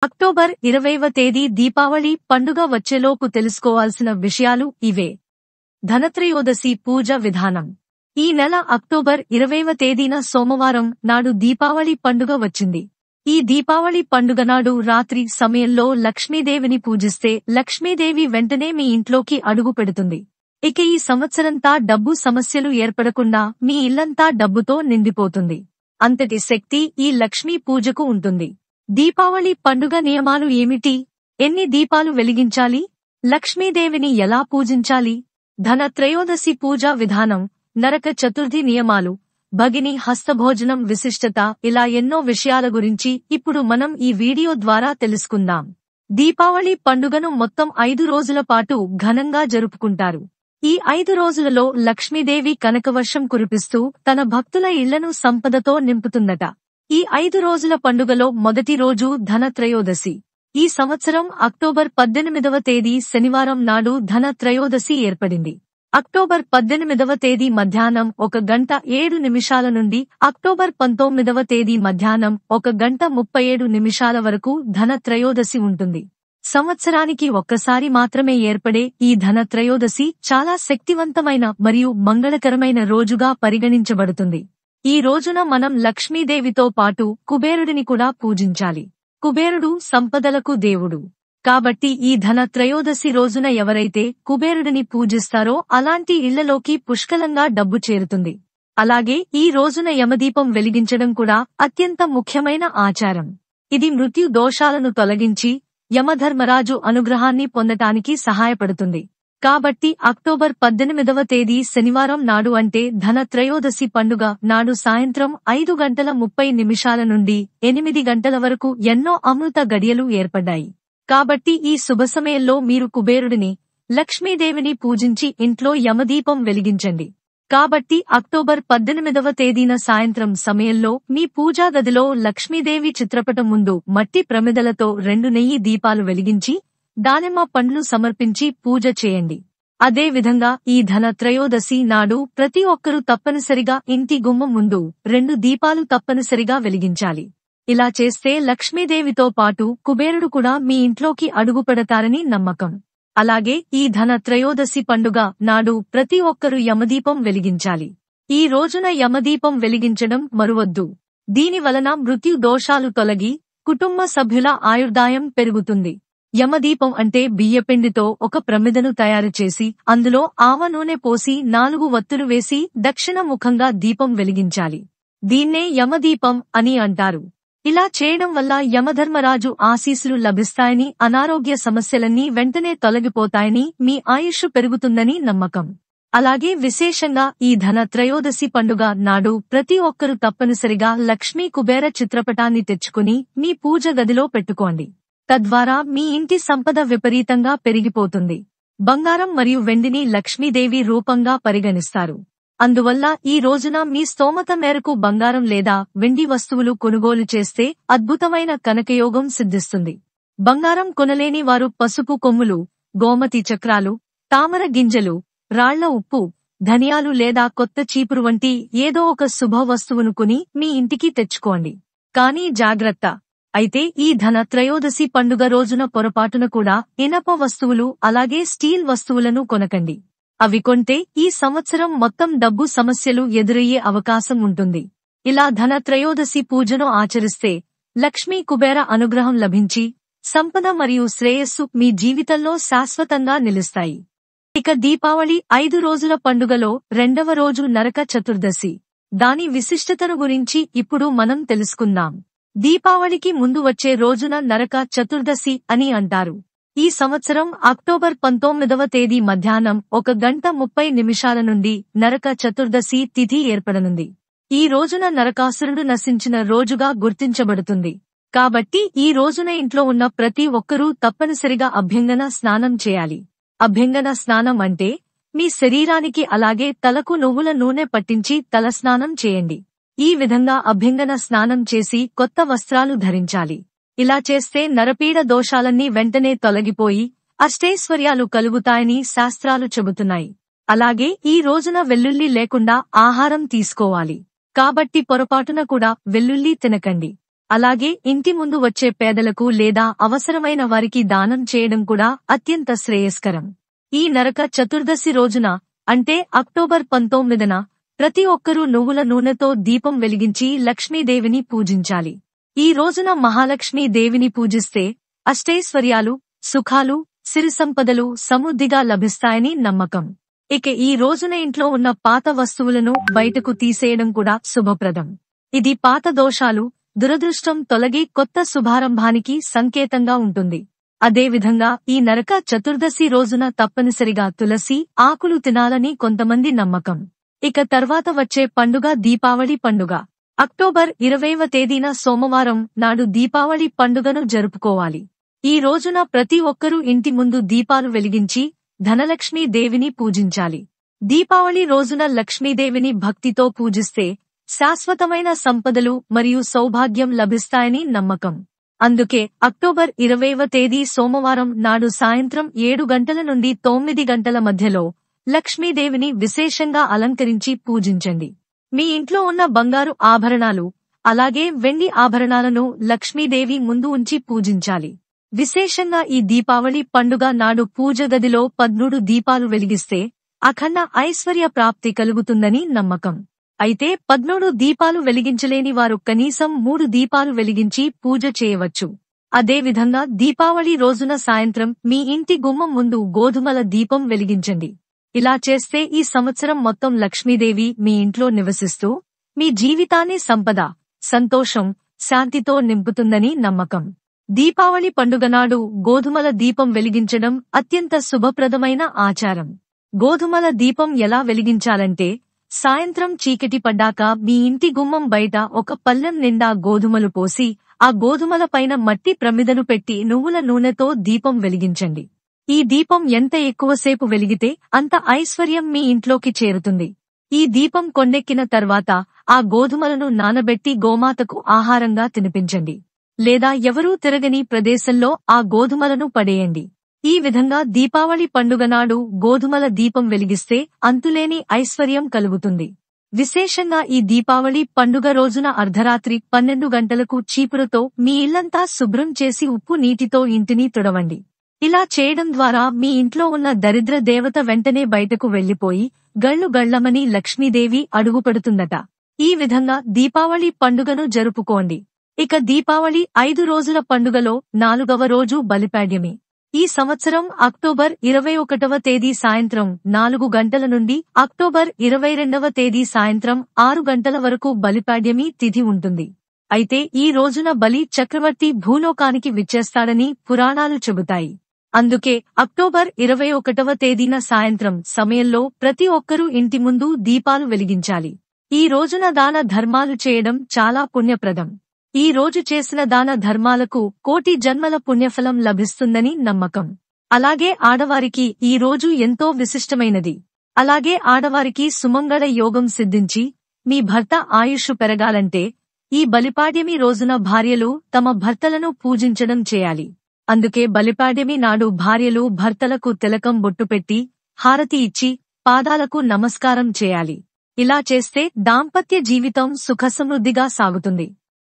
October 20వ తేదీ దీపావళి పండుగ వచ్చేలోపు తెలుసుకోవాల్సిన విషయాలు ఇవే. ధనత్రయోదశి పూజ విధానం. ఈ నెల అక్టోబర్ 20వ తేదీన సోమవారం నాడు దీపావళి పండుగ వచ్చింది. ఈ దీపావళి పండుగ నాడు రాత్రి సమయంలో లక్ష్మీదేవిని పూజిస్తే లక్ష్మీదేవి వెంటనే మీ ఇంట్లోకి అడుగు పెడుతుంది. ఇక ఈ సంవత్సరంతా డబ్బు సమస్యలు ఏర్పడకుండా మీ ఇల్లంతా డబ్బుతో నిండిపోతుంది. అంతటి శక్తి ఈ లక్ష్మీ పూజకు ఉంటుంది. దీపావళి పండుగ నియమాలు ఏమిటి? ఎన్ని దీపాలు వెలిగించాలి? లక్ష్మీదేవిని ఎలా పూజించాలి? ధనత్రయోదశి పూజా విధానం, నరక చతుర్థి నియమాలు, భగిని హస్తభోజనం విశిష్టత ఇలా ఎన్నో విషయాల గురించి ఇప్పుడు మనం ఈ వీడియో ద్వారా తెలుసుకుందాం. దీపావళి పండుగను మొత్తం 5 రోజుల పాటు ఘనంగా జరుపుకుంటారు. ఈ 5 రోజులలో లక్ష్మీదేవి కనకవర్షం కురిపిస్తూ తన భక్తుల ఇళ్లను సంపదతో నింపుతుందట. ఈ 5 రోజుల పండుగలో మొదటి రోజు ధనత్రయోదశి. ఈ సంవత్సరం అక్టోబర్ 18వ తేదీ శనివారం నాడు ధనత్రయోదశి ఏర్పడింది. అక్టోబర్ 18వ తేదీ మధ్యాహ్నం 1:07 నుండి అక్టోబర్ 19వ తేదీ మధ్యాహ్నం 1:37 వరకు ధనత్రయోదశి ఉంటుంది. సంవత్సరానికి ఒక్కసారి మాత్రమే ఏర్పడే ఈ ధనత్రయోదశి చాలా శక్తివంతమైన మరియు మంగళకరమైన రోజుగా పరిగణించబడుతుంది. ఈ రోజున మనం లక్ష్మీదేవితో పాటు కుబేరుడిని కూడా పూజించాలి. కుబేరుడు సంపదలకు దేవుడు. కాబట్టి ఈ ధనత్రయోదశి రోజున ఎవరైతే కుబేరుడిని పూజిస్తారో అలాంటి ఇళ్లలోకి పుష్కలంగా డబ్బు చేరుతుంది. అలాగే ఈ రోజున యమదీపం వెలిగించడం కూడా అత్యంత ముఖ్యమైన ఆచారం. ఇది మృత్యు దోషాలను తొలగించి యమధర్మరాజు అనుగ్రహాన్ని పొందటానికి సహాయపడుతుంది. కాబట్టి అక్టోబర్ 18వ తేదీ శనివారం నాడు అంటే ధనత్రయోదశి పండుగ నాడు సాయంత్రం 5:30 నుండి 8 గంటల వరకు ఎన్నో అమృత గడియలు ఏర్పడ్డాయి. కాబట్టి ఈ శుభ సమయంలో మీరు కుబేరుడిని, లక్ష్మీదేవిని పూజించి ఇంట్లో యమదీపం వెలిగించండి. కాబట్టి అక్టోబర్ 18వ తేదీన సాయంత్రం సమయంలో మీ పూజా గదిలో లక్ష్మీదేవి చిత్రపటం ముందు మట్టి ప్రమిదలతో 2 నెయ్యి దీపాలు వెలిగించి దానిమ్మ పండ్లు సమర్పించి పూజ చేయండి. అదే విధంగా ఈ ధనత్రయోదశి నాడు ప్రతి ఒక్కరూ తప్పనిసరిగా ఇంటి గుమ్మం ముందు 2 దీపాలు తప్పనిసరిగా వెలిగించాలి. ఇలా చేస్తే లక్ష్మీదేవితో పాటు కుబేరుడు కూడా మీ ఇంట్లోకి అడుగుపెడతారని నమ్మకం. అలాగే ఈ ధనత్రయోదశి పండుగ నాడు ప్రతి ఒక్కరూ యమదీపం వెలిగించాలి. ఈ రోజున యమదీపం వెలిగించడం మరువద్దు. దీని వలన మృత్యు దోషాలు తొలగి కుటుంబ సభ్యుల ఆయుర్దాయం పెరుగుతుంది. యమదీపం అంటే బియ్యపిండితో ఒక ప్రమిదను తయారు చేసి అందులో ఆవ నూనె పోసి 4 వత్తులు వేసి దక్షిణముఖంగా దీపం వెలిగించాలి. దీన్నే యమదీపం అని అంటారు. ఇలా చేయడం వల్ల యమధర్మరాజు ఆశీస్సులు లభిస్తాయని, అనారోగ్య సమస్యలన్నీ వెంటనే తొలగిపోతాయని, మీ ఆయుష్ పెరుగుతుందని నమ్మకం. అలాగే విశేషంగా ఈ ధనత్రయోదశి పండుగ నాడు ప్రతి ఒక్కరూ తప్పనిసరిగా లక్ష్మీ కుబేర చిత్రపటాన్ని తెచ్చుకుని మీ పూజ గదిలో పెట్టుకోండి. తద్వారా మీ ఇంటి సంపద విపరీతంగా పెరిగిపోతుంది. బంగారం మరియు వెండిని లక్ష్మీదేవి రూపంగా పరిగణిస్తారు. అందువల్ల ఈ రోజున మీ స్తోమత మేరకు బంగారం లేదా వెండి వస్తువులు కొనుగోలు చేస్తే అద్భుతమైన కనకయోగం సిద్ధిస్తుంది. బంగారం కొనలేని వారు పసుపు కొమ్ములు, గోమతి చక్రాలు, తామర గింజలు, రాళ్ల ఉప్పు, ధనియాలు లేదా కొత్త చీపురు వంటి ఏదో ఒక శుభ వస్తువును కొని మీ ఇంటికి తెచ్చుకోండి. కానీ జాగ్రత్త! అయితే ఈ ధనత్రయోదశి పండుగ రోజున పొరపాటున కూడా ఇనప వస్తువులు అలాగే స్టీల్ వస్తువులను కొనకండి. అవి కొంటే ఈ సంవత్సరం మొత్తం డబ్బు సమస్యలు ఎదురయ్యే అవకాశం ఉంటుంది. ఇలా ధనత్రయోదశి పూజను ఆచరిస్తే లక్ష్మీ కుబేర అనుగ్రహం లభించి సంపద మరియు శ్రేయస్సు మీ జీవితంలో శాశ్వతంగా నిలుస్తాయి. ఇక దీపావళి 5 రోజుల పండుగలో 2వ రోజు నరక చతుర్దశి. దాని విశిష్టతను గురించి ఇప్పుడు మనం తెలుసుకుందాం. దీపావళికి ముందు వచ్చే రోజున నరక చతుర్దశి అని అంటారు. ఈ సంవత్సరం అక్టోబర్ 19వ తేదీ మధ్యాహ్నం 1:30 నుండి నరక చతుర్దశి తిథి ఏర్పడనుంది. ఈ రోజున నరకాసురుడు నశించిన రోజుగా గుర్తించబడుతుంది. కాబట్టి ఈ రోజున ఇంట్లో ఉన్న ప్రతి ఒక్కరూ తప్పనిసరిగా అభ్యంగన స్నానం చేయాలి. అభ్యంగన స్నానం అంటే మీ శరీరానికి అలాగే తలకు నువ్వుల నూనె పట్టించి తలస్నానం చేయండి. ఈ విధంగా అభ్యంగన స్నానం చేసి కొత్త వస్త్రాలు ధరించాలి. ఇలా చేస్తే నరపీడ దోషాలన్నీ వెంటనే తొలగిపోయి అష్టైశ్వర్యాలు కలుగుతాయని శాస్త్రాలు చెబుతున్నాయి. అలాగే ఈ రోజున వెల్లుల్లి లేకుండా ఆహారం తీసుకోవాలి. కాబట్టి పొరపాటున కూడా వెల్లుల్లి తినకండి. అలాగే ఇంటి ముందు వచ్చే పేదలకు లేదా అవసరమైన వారికి దానం చేయడం కూడా అత్యంత శ్రేయస్కరం. ఈ నరక చతుర్దశి రోజున అంటే అక్టోబర్ 19న ప్రతి ఒక్కరూ నువ్వుల నూనెతో దీపం వెలిగించి లక్ష్మీదేవిని పూజించాలి. ఈ రోజున మహాలక్ష్మీ దేవిని పూజిస్తే అష్టైశ్వర్యాలు, సుఖాలు, సిరి సంపదలు సమృద్ధిగా లభిస్తాయని నమ్మకం. ఇక ఈ రోజున ఇంట్లో ఉన్న పాత వస్తువులను బయటకు తీసేయడం కూడా శుభప్రదం. ఇది పాత దోషాలు, దురదృష్టం తొలగి కొత్త శుభారంభానికి సంకేతంగా ఉంటుంది. అదేవిధంగా ఈ నరక చతుర్దశి రోజున తప్పనిసరిగా తులసి ఆకులు తినాలని కొంతమంది నమ్మకం. ఇక తర్వాత వచ్చే పండుగ దీపావళి పండుగ. అక్టోబర్ 20వ తేదీన సోమవారం నాడు దీపావళి పండుగను జరుపుకోవాలి. ఈ రోజున ప్రతి ఒక్కరూ ఇంటి ముందు దీపాలు వెలిగించి ధనలక్ష్మీ దేవిని పూజించాలి. దీపావళి రోజున లక్ష్మీదేవిని భక్తితో పూజిస్తే శాశ్వతమైన సంపదలు మరియు సౌభాగ్యం లభిస్తాయని నమ్మకం. అందుకే అక్టోబర్ 20వ తేదీ సోమవారం నాడు సాయంత్రం 7 గంటల నుండి 9 గంటల మధ్యలో లక్ష్మీదేవిని విశేషంగా అలంకరించి పూజించండి. మీ ఇంట్లో ఉన్న బంగారు ఆభరణాలు, అలాగే వెండి ఆభరణాలను లక్ష్మీదేవి ముందు ఉంచి పూజించాలి. విశేషంగా ఈ దీపావళి పండుగ నాడు పూజ గదిలో 13 దీపాలు వెలిగిస్తే అఖండ ఐశ్వర్య ప్రాప్తి కలుగుతుందని నమ్మకం. అయితే 13 దీపాలు వెలిగించలేని వారు కనీసం 3 దీపాలు వెలిగించి పూజ చేయవచ్చు. అదేవిధంగా దీపావళి రోజున సాయంత్రం మీ ఇంటి గుమ్మం ముందు గోధుమల దీపం వెలిగించండి. ఇలా చేస్తే ఈ సంవత్సరం మొత్తం లక్ష్మీదేవి మీ ఇంట్లో నివసిస్తూ మీ జీవితాన్ని సంపద, సంతోషం, శాంతితో నింపుతుందని నమ్మకం. దీపావళి పండుగ నాడు గోధుమల దీపం వెలిగించడం అత్యంత శుభప్రదమైన ఆచారం. గోధుమల దీపం ఎలా వెలిగించాలంటే సాయంత్రం చీకటి పడ్డాక మీ ఇంటి గుమ్మం బయట ఒక పళ్ళెం నిండా గోధుమలు పోసి ఆ గోధుమల పైన మట్టి ప్రమిదను పెట్టి నువ్వుల నూనెతో దీపం వెలిగించండి. ఈ దీపం ఎంత ఎక్కువసేపు వెలిగితే అంత ఐశ్వర్యం మీ ఇంట్లోకి చేరుతుంది. ఈ దీపం కొండెక్కిన తర్వాత ఆ గోధుమలను నానబెట్టి గోమాతకు ఆహారంగా తినిపించండి. లేదా ఎవరూ తిరగని ప్రదేశంలో ఆ గోధుమలను పడేయండి. ఈ విధంగా దీపావళి పండుగ నాడు గోధుమల దీపం వెలిగిస్తే అంతులేని ఐశ్వర్యం కలుగుతుంది. విశేషంగా ఈ దీపావళి పండుగ రోజున అర్ధరాత్రి 12 గంటలకు చీపురుతో మీ ఇల్లంతా శుభ్రం చేసి ఉప్పు నీటితో ఇంటిని తుడవండి. ఇలా చేయడం ద్వారా మీ ఇంట్లో ఉన్న దరిద్ర దేవత వెంటనే బయటకు వెళ్లిపోయి గళ్లు గళ్లమని లక్ష్మీదేవి అడుగుపెడుతుందట. ఈ విధంగా దీపావళి పండుగను జరుపుకోండి. ఇక దీపావళి 5 రోజుల పండుగలో 4వ రోజు బలిపాడ్యమి. ఈ సంవత్సరం అక్టోబర్ 21వ తేదీ సాయంత్రం 4 గంటల నుండి అక్టోబర్ 22వ తేదీ సాయంత్రం 6 గంటల వరకు బలిపాడ్యమి తిథి ఉంటుంది. అయితే ఈ రోజున బలి చక్రవర్తి భూలోకానికి విచ్చేస్తాడని పురాణాలు చెబుతాయి. అందుకే అక్టోబర్ 21వ తేదీన సాయంత్రం సమయంలో ప్రతి ఒక్కరూ ఇంటి ముందు దీపాలు వెలిగించాలి. ఈ రోజున దాన ధర్మాలు చేయడం చాలా పుణ్యప్రదం. ఈ రోజు చేసిన దాన ధర్మాలకు కోటి జన్మల పుణ్యఫలం లభిస్తుందని నమ్మకం. అలాగే ఆడవారికి ఈ రోజు ఎంతో విశిష్టమైనది. అలాగే ఆడవారికి సుమంగళ యోగం సిద్ధించి మీ భర్త ఆయుష్షు పెరగాలంటే ఈ బలిపాడ్యమి రోజున భార్యలు తమ భర్తలను పూజించడం చేయాలి. అందుకే బలిపాడ్యమి నాడు భార్యలు భర్తలకు తిలకం బొట్టు పెట్టి హారతి ఇచ్చి పాదాలకు నమస్కారం చేయాలి. ఇలా చేస్తే దాంపత్య జీవితం సుఖసమృద్ధిగా సాగుతుంది.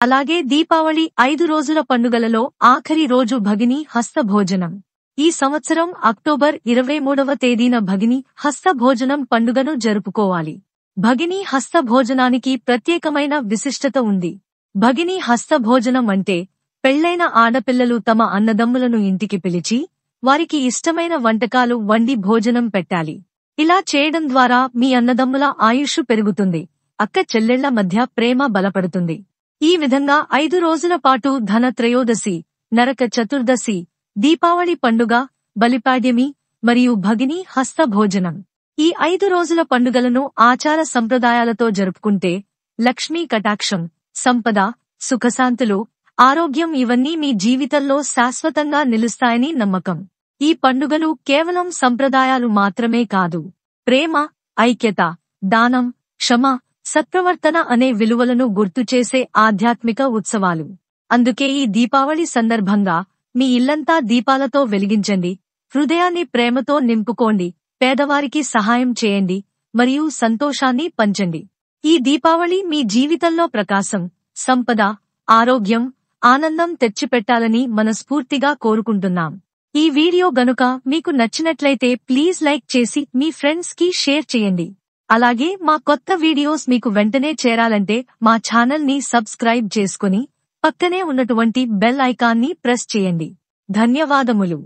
అలాగే దీపావళి 5 రోజుల పండుగలలో ఆఖరి రోజు భగిని హస్త భోజనం. ఈ సంవత్సరం అక్టోబర్ 23వ తేదీన భగిని హస్త భోజనం పండుగను జరుపుకోవాలి. భగిని హస్త భోజనానికి ప్రత్యేకమైన విశిష్టత ఉంది. భగిని హస్త భోజనం అంటే పెళ్లైన ఆడపిల్లలు తమ అన్నదమ్ములను ఇంటికి పిలిచి వారికి ఇష్టమైన వంటకాలు వండి భోజనం పెట్టాలి. ఇలా చేయడం ద్వారా మీ అన్నదమ్ముల ఆయుష్షు పెరుగుతుంది. అక్క చెల్లెళ్ల మధ్య ప్రేమ బలపడుతుంది. ఈ విధంగా 5 రోజుల పాటు ధన త్రయోదశి, నరక చతుర్దశి, దీపావళి పండుగ, బలిపాడ్యమి మరియు భగిని హస్త భోజనం ఈ 5 రోజుల పండుగలను ఆచార సంప్రదాయాలతో జరుపుకుంటే లక్ష్మీ కటాక్షం, సంపద, సుఖశాంతులు, ఆరోగ్యం ఇవన్నీ మీ జీవితంలో శాశ్వతంగా నిలుస్తాయని నమ్మకం. ఈ పండుగలు కేవలం సంప్రదాయాలు మాత్రమే కాదు, ప్రేమ, ఐక్యత, దానం, క్షమ, సత్ప్రవర్తన అనే విలువలను గుర్తుచేసే ఆధ్యాత్మిక ఉత్సవాలు. అందుకే ఈ దీపావళి సందర్భంగా మీ ఇల్లంతా దీపాలతో వెలిగించండి, హృదయాన్ని ప్రేమతో నింపుకోండి, పేదవారికి సహాయం చేయండి మరియు సంతోషాన్ని పంచండి. ఈ దీపావళి మీ జీవితంలో ప్రకాశం, సంపద, ఆరోగ్యం, ఆనందం తెచ్చిపెట్టాలని మనస్ఫూర్తిగా కోరుకుంటున్నాం. ఈ వీడియో గనుక మీకు నచ్చినట్లయితే ప్లీజ్ లైక్ చేసి మీ ఫ్రెండ్స్ కి షేర్ చేయండి. అలాగే మా కొత్త వీడియోస్ మీకు వెంటనే చేరాలంటే మా ఛానల్ ని సబ్స్క్రైబ్ చేసుకుని పక్కనే ఉన్నటువంటి బెల్ ఐకాన్ ని ప్రెస్ చేయండి. ధన్యవాదములు.